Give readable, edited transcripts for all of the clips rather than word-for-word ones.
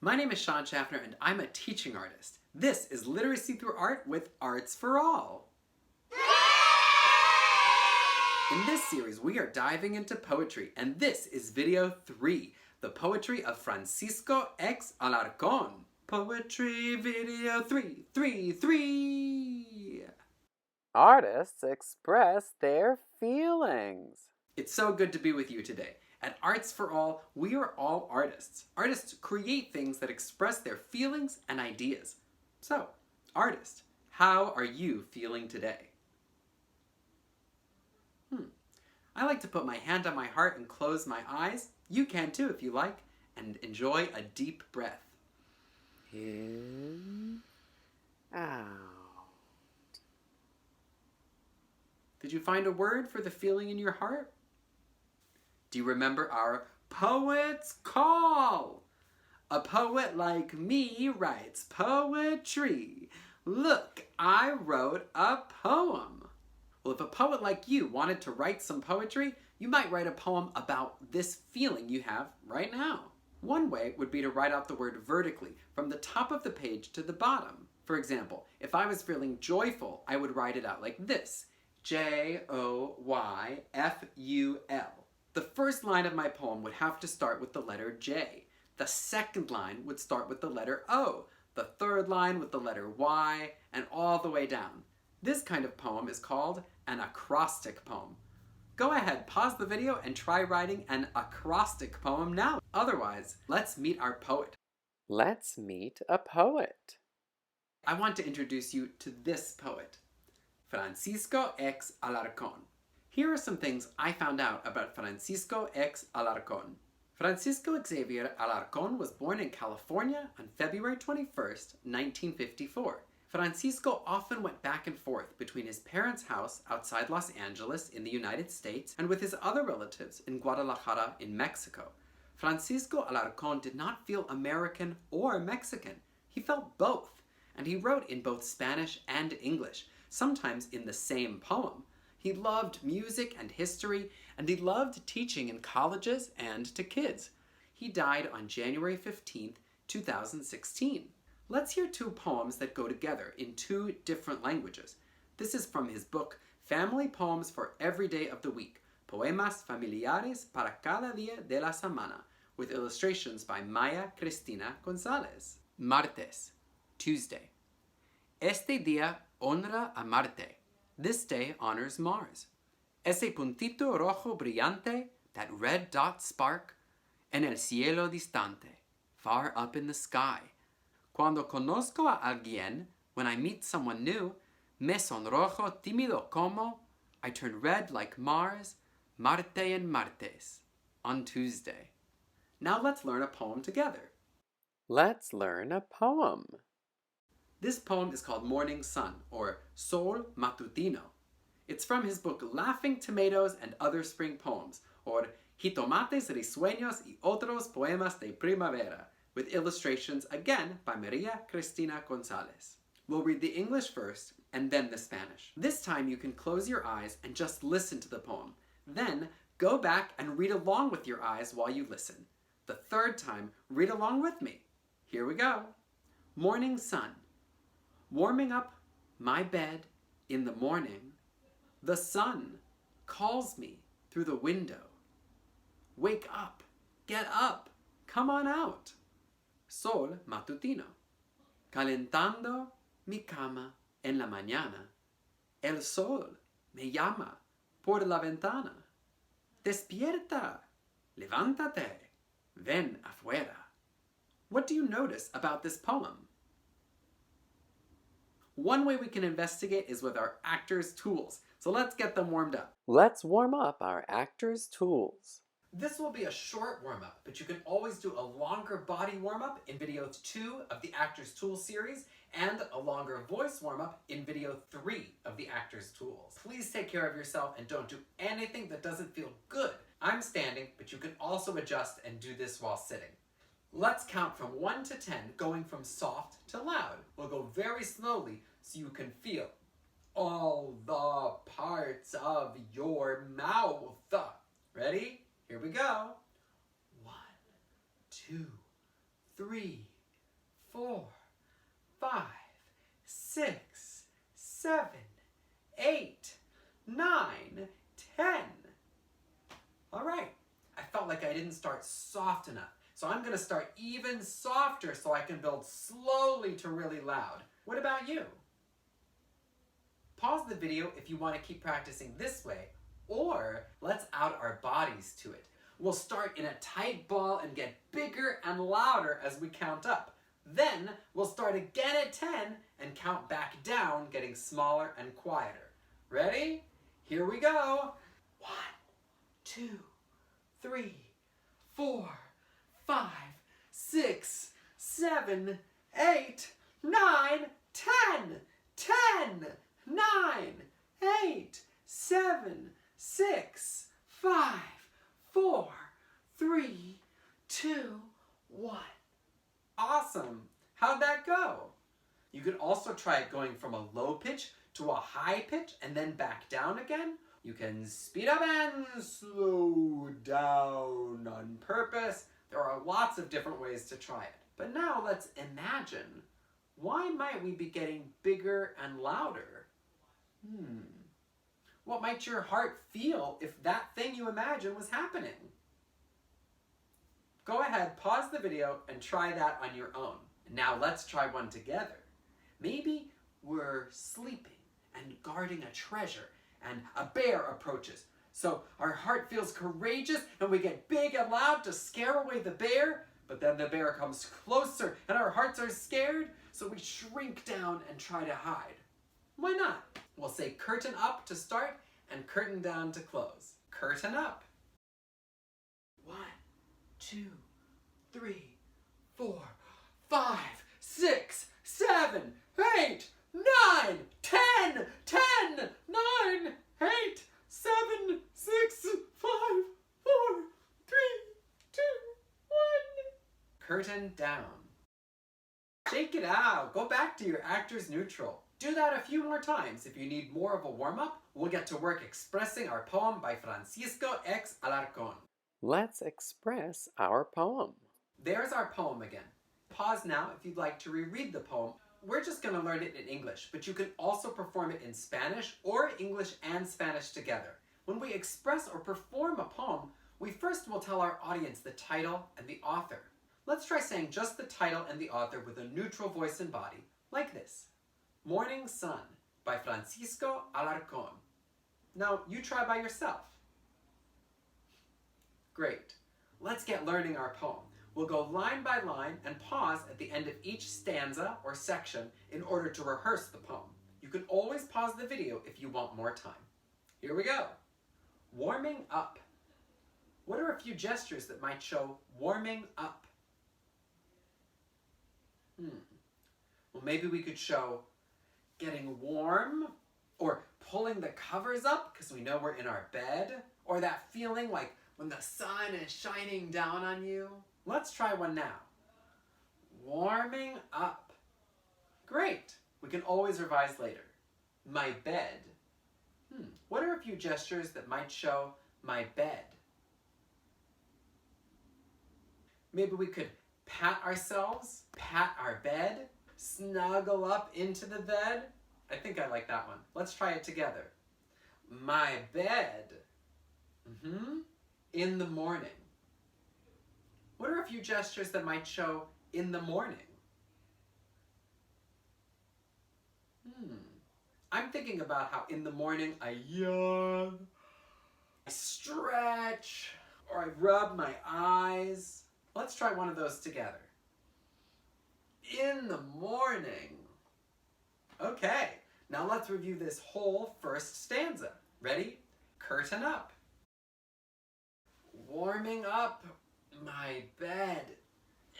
My name is Shawn Shafner and I'm a teaching artist. This is Literacy Through Art with Arts for All. In this series, we are diving into poetry, and this is video 3, the poetry of Francisco X Alarcon. Poetry video 3. Artists express their feelings. It's so good to be with you today. At Arts for All, we are all artists. Artists create things that express their feelings and ideas. So, artist, how are you feeling today? I like to put my hand on my heart and close my eyes. You can too if you like, and enjoy a deep breath. In, out. Did you find a word for the feeling in your heart? Do you remember our Poet's Call? A poet like me writes poetry. Look, I wrote a poem. Well, if a poet like you wanted to write some poetry, you might write a poem about this feeling you have right now. One way would be to write out the word vertically from the top of the page to the bottom. For example, if I was feeling joyful, I would write it out like this: Joyful. The first line of my poem would have to start with the letter J. The second line would start with the letter O. The third line with the letter Y, and all the way down. This kind of poem is called an acrostic poem. Go ahead, pause the video and try writing an acrostic poem now. Otherwise, let's meet our poet. Let's meet a poet. I want to introduce you to this poet, Francisco X Alarcon. Here are some things I found out about Francisco X Alarcon. Francisco Xavier Alarcon was born in California on February 21st, 1954. Francisco often went back and forth between his parents' house outside Los Angeles in the United States and with his other relatives in Guadalajara in Mexico. Francisco Alarcon did not feel American or Mexican. He felt both, and he wrote in both Spanish and English, sometimes in the same poem. He loved music and history, and he loved teaching in colleges and to kids. He died on January 15th, 2016. Let's hear two poems that go together in two different languages. This is from his book, Family Poems for Every Day of the Week, Poemas Familiares para Cada Día de la Semana, with illustrations by Maya Cristina González. Martes, Tuesday. Este día honra a Marte. This day honors Mars. Ese puntito rojo brillante, that red dot spark, en el cielo distante, far up in the sky. Cuando conozco a alguien, when I meet someone new, me sonrojo tímido como, I turn red like Mars, Marte en martes, on Tuesday. Now let's learn a poem together. Let's learn a poem. This poem is called Morning Sun, or Sol Matutino. It's from his book Laughing Tomatoes and Other Spring Poems, or Jitomates Risueños y Otros Poemas de Primavera, with illustrations again by Maria Cristina González. We'll read the English first, and then the Spanish. This time you can close your eyes and just listen to the poem. Then go back and read along with your eyes while you listen. The third time, read along with me. Here we go. Morning Sun. Warming up my bed in the morning, the sun calls me through the window. Wake up, get up, come on out. Sol matutino. Calentando mi cama en la mañana, el sol me llama por la ventana. Despierta, levántate, ven afuera. What do you notice about this poem? One way we can investigate is with our actors' tools. So let's get them warmed up. Let's warm up our actors' tools. This will be a short warm-up, but you can always do a longer body warm-up in video 2 of the Actors Tools series and a longer voice warm-up in video 3 of the Actors Tools. Please take care of yourself and don't do anything that doesn't feel good. I'm standing, but you can also adjust and do this while sitting. Let's count from 1 to 10, going from soft to loud. We'll go very slowly so you can feel all the parts of your mouth. Ready? Here we go. 1, 2, 3, 4, 5, 6, 7, 8, 9, 10. All right, I felt like I didn't start soft enough. So I'm gonna start even softer so I can build slowly to really loud. What about you? Pause the video if you want to keep practicing this way, or let's add our bodies to it. We'll start in a tight ball and get bigger and louder as we count up. Then we'll start again at 10 and count back down, getting smaller and quieter. Ready? Here we go. 1, 2, 3, 4, 5, 6, 7, 8, 9, 10, 10, 9, 8, 7, 6, 5, 4, 3, 2, 1. Awesome! How'd that go? You could also try it going from a low pitch to a high pitch and then back down again. You can speed up and slow down on purpose. There are lots of different ways to try it. But now let's imagine. Why might we be getting bigger and louder? What might your heart feel if that thing you imagine was happening? Go ahead, pause the video and try that on your own. Now let's try one together. Maybe we're sleeping and guarding a treasure and a bear approaches. So our heart feels courageous and we get big and loud to scare away the bear, but then the bear comes closer and our hearts are scared, so we shrink down and try to hide. Why not? We'll say curtain up to start and curtain down to close. Curtain up. 1, 2, 3, 4, 5, 6, 7, 8, 9, 10, 10, 9, 8, 7, 6, 5, 4, 3, 2, 1. Curtain down. Shake it out. Go back to your actor's neutral. Do that a few more times. If you need more of a warm-up, we'll get to work expressing our poem by Francisco X Alarco. Let's express our poem. There's our poem again. Pause now if you'd like to reread the poem. We're just going to learn it in English, but you can also perform it in Spanish or English and Spanish together. When we express or perform a poem, we first will tell our audience the title and the author. Let's try saying just the title and the author with a neutral voice and body, like this. Morning Sun by Francisco Alarcon. Now you try by yourself. Great. Let's get learning our poem. We'll go line by line and pause at the end of each stanza or section in order to rehearse the poem. You can always pause the video if you want more time. Here we go. Warming up. What are a few gestures that might show warming up? Well, maybe we could show getting warm, or pulling the covers up because we know we're in our bed, or that feeling like when the sun is shining down on you. Let's try one now. Warming up. Great. We can always revise later. My bed. What are a few gestures that might show my bed? Maybe we could pat ourselves, pat our bed, snuggle up into the bed. I think I like that one. Let's try it together. My bed. In the morning. What are a few gestures that might show in the morning? I'm thinking about how in the morning I yawn, I stretch, or I rub my eyes. Let's try one of those together. In the morning. Okay, now let's review this whole first stanza. Ready? Curtain up. Warming up my bed.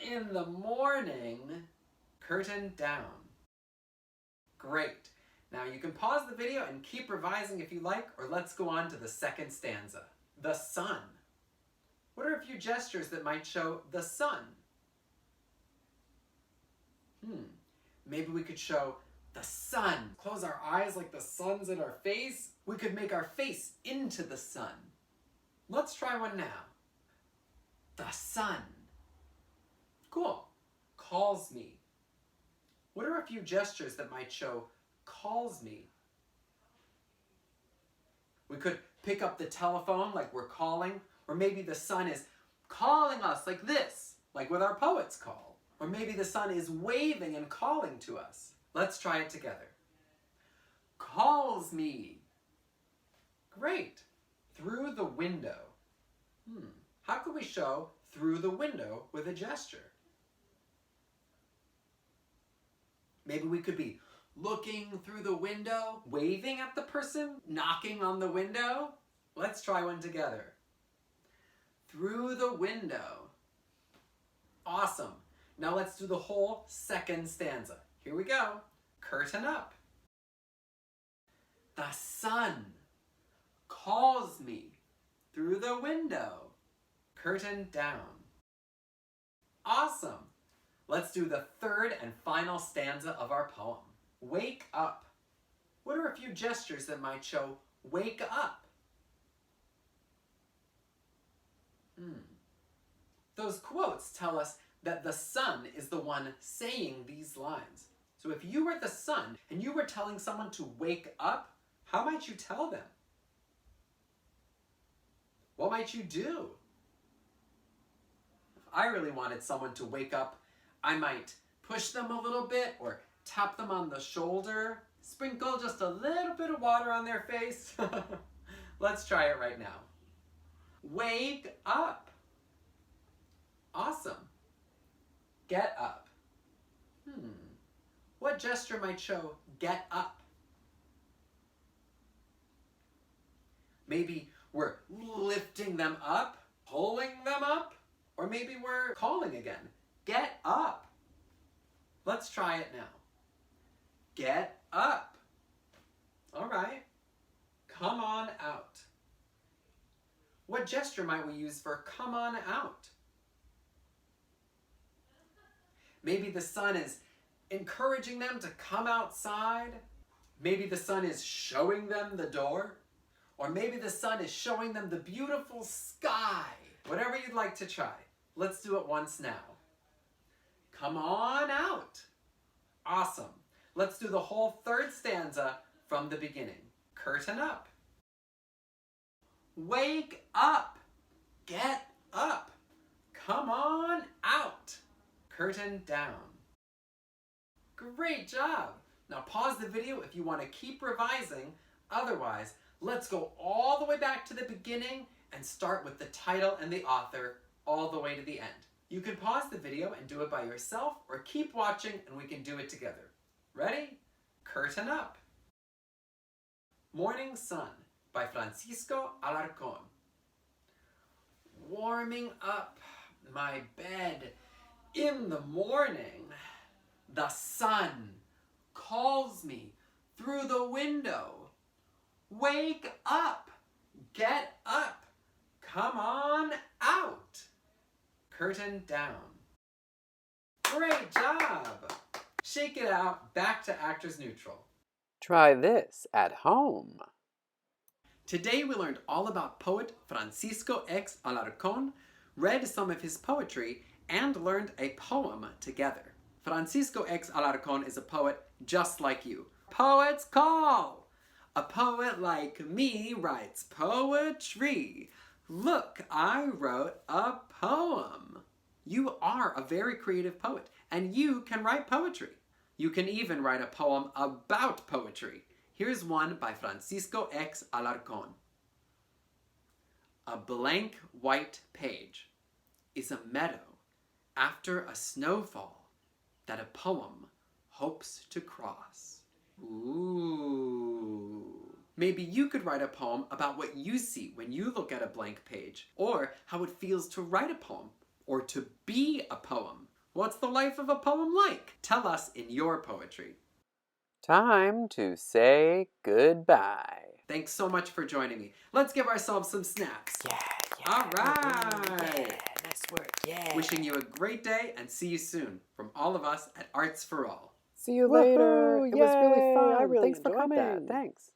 In the morning. Curtain down. Great. Now you can pause the video and keep revising if you like, or let's go on to the second stanza. The sun. What are a few gestures that might show the sun? Maybe we could show the sun. Close our eyes like the sun's in our face. We could make our face into the sun. Let's try one now. The sun. Cool. Calls me. What are a few gestures that might show calls me? We could pick up the telephone like we're calling, or maybe the sun is calling us like this, like with our poet's call. Or maybe the sun is waving and calling to us. Let's try it together. Calls me. Great. Through the window. How could we show through the window with a gesture? Maybe we could be looking through the window, waving at the person, knocking on the window. Let's try one together. Through the window. Awesome. Now let's do the whole second stanza. Here we go. Curtain up. The sun calls me through the window. Curtain down. Awesome. Let's do the third and final stanza of our poem. Wake up. What are a few gestures that might show wake up? Those quotes tell us that the sun is the one saying these lines. So if you were the sun and you were telling someone to wake up, how might you tell them? What might you do? If I really wanted someone to wake up, I might push them a little bit or tap them on the shoulder, sprinkle just a little bit of water on their face. Let's try it right now. Wake up. Awesome. Get up. What gesture might show get up? Maybe we're lifting them up, pulling them up, or maybe we're calling again. Get up. Let's try it now. Get up. All right. Come on out. What gesture might we use for come on out? Maybe the sun is encouraging them to come outside. Maybe the sun is showing them the door. Or maybe the sun is showing them the beautiful sky. Whatever you'd like to try. Let's do it once now. Come on out. Awesome. Let's do the whole third stanza from the beginning. Curtain up. Wake up. Get up. Come on out. Curtain down. Great job. Now pause the video if you want to keep revising. Otherwise, let's go all the way back to the beginning and start with the title and the author all the way to the end. You can pause the video and do it by yourself or keep watching and we can do it together. Ready? Curtain up. Morning Sun by Francisco Alarcon. Warming up my bed in the morning, the sun calls me through the window. Wake up, get up, come on out. Curtain down. Great job! Shake it out, back to actors neutral. Try this at home. Today we learned all about poet Francisco X Alarcon, read some of his poetry, and learned a poem together. Francisco X Alarcon is a poet just like you. Poets call! A poet like me writes poetry. Look, I wrote a poem. You are a very creative poet, and you can write poetry. You can even write a poem about poetry. Here's one by Francisco X Alarcon. A blank white page is a meadow after a snowfall that a poem hopes to cross. Ooh. Maybe you could write a poem about what you see when you look at a blank page, or how it feels to write a poem, or to be a poem. What's the life of a poem like? Tell us in your poetry. Time to say goodbye. Thanks so much for joining me. Let's give ourselves some snaps. Yeah. All right. Yeah, nice work. Yeah. Wishing you a great day and see you soon from all of us at Arts for All. See you later. Woohoo, It was really yay, fun. I really Thanks for enjoyed coming. that. Thanks.